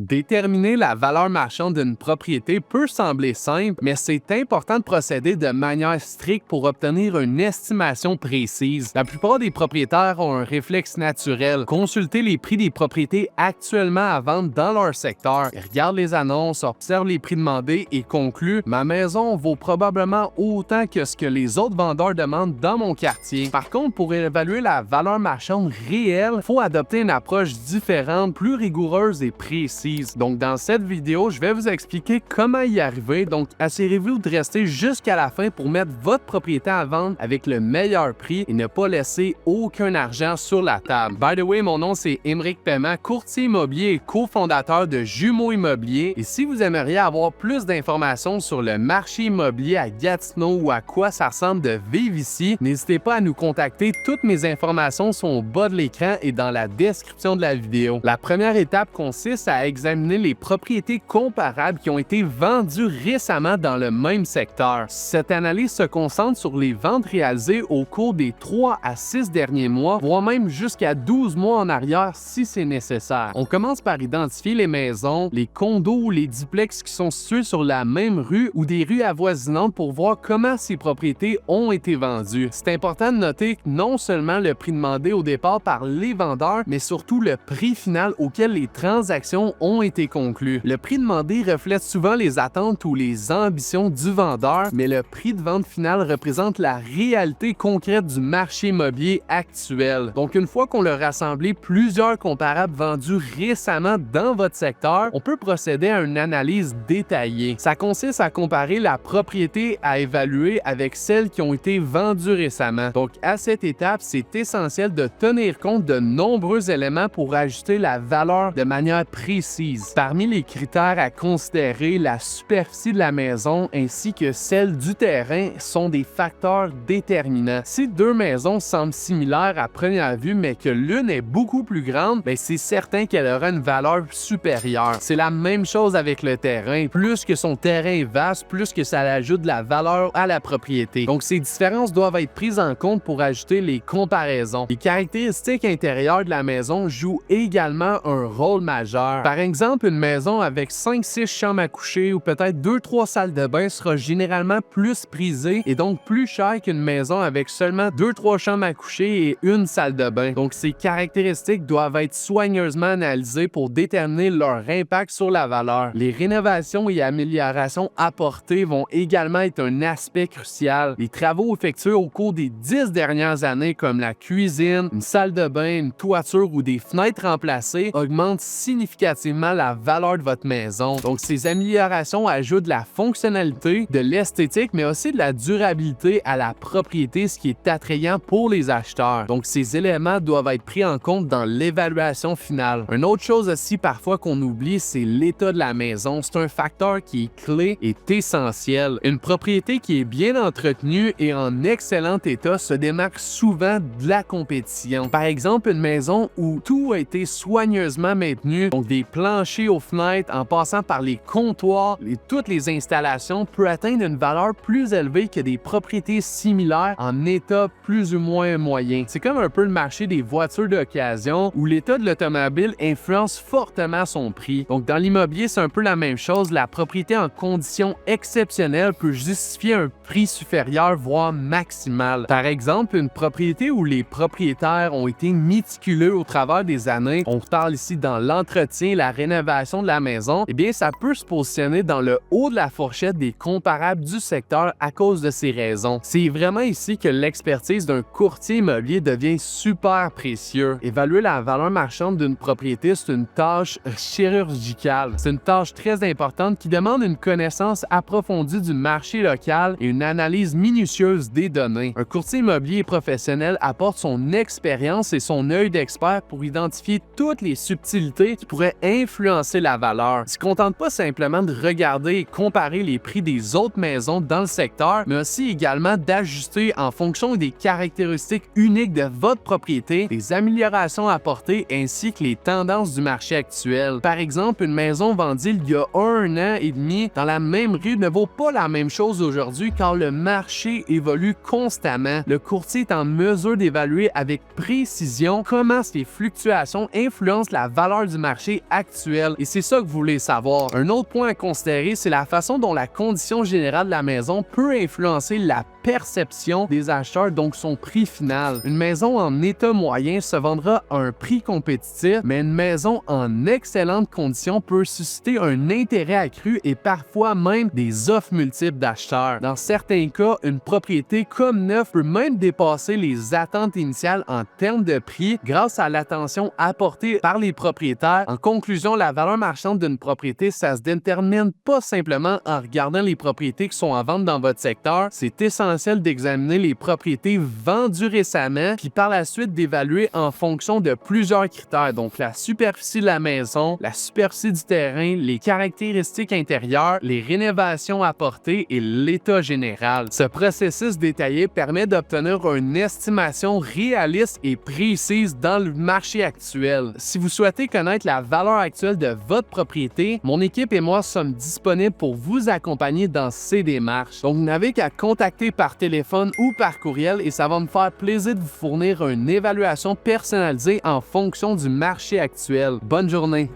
Déterminer la valeur marchande d'une propriété peut sembler simple, mais c'est important de procéder de manière stricte pour obtenir une estimation précise. La plupart des propriétaires ont un réflexe naturel: consulter les prix des propriétés actuellement à vendre dans leur secteur. Ils regardent les annonces, observent les prix demandés et concluent: ma maison vaut probablement autant que ce que les autres vendeurs demandent dans mon quartier. Par contre, pour évaluer la valeur marchande réelle, il faut adopter une approche différente, plus rigoureuse et précise. Donc dans cette vidéo, je vais vous expliquer comment y arriver, donc assurez-vous de rester jusqu'à la fin pour mettre votre propriété à vendre avec le meilleur prix et ne pas laisser aucun argent sur la table. By the way, mon nom c'est Émeric Paiement, courtier immobilier et cofondateur de Jumeaux Immobilier, et si vous aimeriez avoir plus d'informations sur le marché immobilier à Gatineau ou à quoi ça ressemble de vivre ici, n'hésitez pas à nous contacter. Toutes mes informations sont au bas de l'écran et dans la description de la vidéo. La première étape consiste à examiner les propriétés comparables qui ont été vendues récemment dans le même secteur. Cette analyse se concentre sur les ventes réalisées au cours des 3 à 6 derniers mois, voire même jusqu'à 12 mois en arrière si c'est nécessaire. On commence par identifier les maisons, les condos ou les duplex qui sont situés sur la même rue ou des rues avoisinantes pour voir comment ces propriétés ont été vendues. C'est important de noter que non seulement le prix demandé au départ par les vendeurs, mais surtout le prix final auquel les transactions ont été conclues. Le prix demandé reflète souvent les attentes ou les ambitions du vendeur, mais le prix de vente final représente la réalité concrète du marché immobilier actuel. Donc une fois qu'on a rassemblé plusieurs comparables vendus récemment dans votre secteur, on peut procéder à une analyse détaillée. Ça consiste à comparer la propriété à évaluer avec celles qui ont été vendues récemment. Donc à cette étape, c'est essentiel de tenir compte de nombreux éléments pour ajuster la valeur de manière précise. Parmi les critères à considérer, la superficie de la maison ainsi que celle du terrain sont des facteurs déterminants. Si deux maisons semblent similaires à première vue, mais que l'une est beaucoup plus grande, c'est certain qu'elle aura une valeur supérieure. C'est la même chose avec le terrain. Plus que son terrain est vaste, plus que ça ajoute de la valeur à la propriété. Donc ces différences doivent être prises en compte pour ajouter les comparaisons. Les caractéristiques intérieures de la maison jouent également un rôle majeur. Par exemple, une maison avec 5-6 chambres à coucher ou peut-être 2-3 salles de bain sera généralement plus prisée et donc plus chère qu'une maison avec seulement 2-3 chambres à coucher et une salle de bain. Donc ces caractéristiques doivent être soigneusement analysées pour déterminer leur impact sur la valeur. Les rénovations et améliorations apportées vont également être un aspect crucial. Les travaux effectués au cours des 10 dernières années, comme la cuisine, une salle de bain, une toiture ou des fenêtres remplacées, augmentent significativement la valeur de votre maison. Donc ces améliorations ajoutent de la fonctionnalité, de l'esthétique, mais aussi de la durabilité à la propriété, ce qui est attrayant pour les acheteurs. Donc ces éléments doivent être pris en compte dans l'évaluation finale. Une autre chose aussi parfois qu'on oublie, c'est l'état de la maison. C'est un facteur qui est clé et essentiel. Une propriété qui est bien entretenue et en excellent état se démarque souvent de la compétition. Par exemple, une maison où tout a été soigneusement maintenu, donc des planchers aux fenêtres en passant par les comptoirs et toutes les installations, peut atteindre une valeur plus élevée que des propriétés similaires en état plus ou moins moyen. C'est comme un peu le marché des voitures d'occasion où l'état de l'automobile influence fortement son prix. Donc dans l'immobilier, c'est un peu la même chose. La propriété en conditions exceptionnelles peut justifier un prix supérieur, voire maximal. Par exemple, une propriété où les propriétaires ont été méticuleux au travers des années, on parle ici dans l'entretien, la rénovation de la maison, ça peut se positionner dans le haut de la fourchette des comparables du secteur à cause de ces raisons. C'est vraiment ici que l'expertise d'un courtier immobilier devient super précieux. Évaluer la valeur marchande d'une propriété, c'est une tâche chirurgicale. C'est une tâche très importante qui demande une connaissance approfondie du marché local et une analyse minutieuse des données. Un courtier immobilier professionnel apporte son expérience et son œil d'expert pour identifier toutes les subtilités qui pourraient influencer la valeur. Il ne se contente pas simplement de regarder et comparer les prix des autres maisons dans le secteur, mais aussi également d'ajuster en fonction des caractéristiques uniques de votre propriété, des améliorations apportées ainsi que les tendances du marché actuel. Par exemple, une maison vendue il y a 1 an et demi dans la même rue ne vaut pas la même chose aujourd'hui car le marché évolue constamment. Le courtier est en mesure d'évaluer avec précision comment ces fluctuations influencent la valeur du marché actuel actuel et c'est ça que vous voulez savoir. Un autre point à considérer, c'est la façon dont la condition générale de la maison peut influencer la perception des acheteurs, donc son prix final. Une maison en état moyen se vendra à un prix compétitif, mais une maison en excellente condition peut susciter un intérêt accru et parfois même des offres multiples d'acheteurs. Dans certains cas, une propriété comme neuve peut même dépasser les attentes initiales en termes de prix grâce à l'attention apportée par les propriétaires. En conclusion, la valeur marchande d'une propriété, ça se détermine pas simplement en regardant les propriétés qui sont en vente dans votre secteur. C'est essentiel d'examiner les propriétés vendues récemment, puis par la suite d'évaluer en fonction de plusieurs critères, donc la superficie de la maison, la superficie du terrain, les caractéristiques intérieures, les rénovations apportées et l'état général. Ce processus détaillé permet d'obtenir une estimation réaliste et précise dans le marché actuel. Si vous souhaitez connaître la valeur actuelle de votre propriété, mon équipe et moi sommes disponibles pour vous accompagner dans ces démarches. Donc, vous n'avez qu'à contacter par téléphone ou par courriel et ça va me faire plaisir de vous fournir une évaluation personnalisée en fonction du marché actuel. Bonne journée!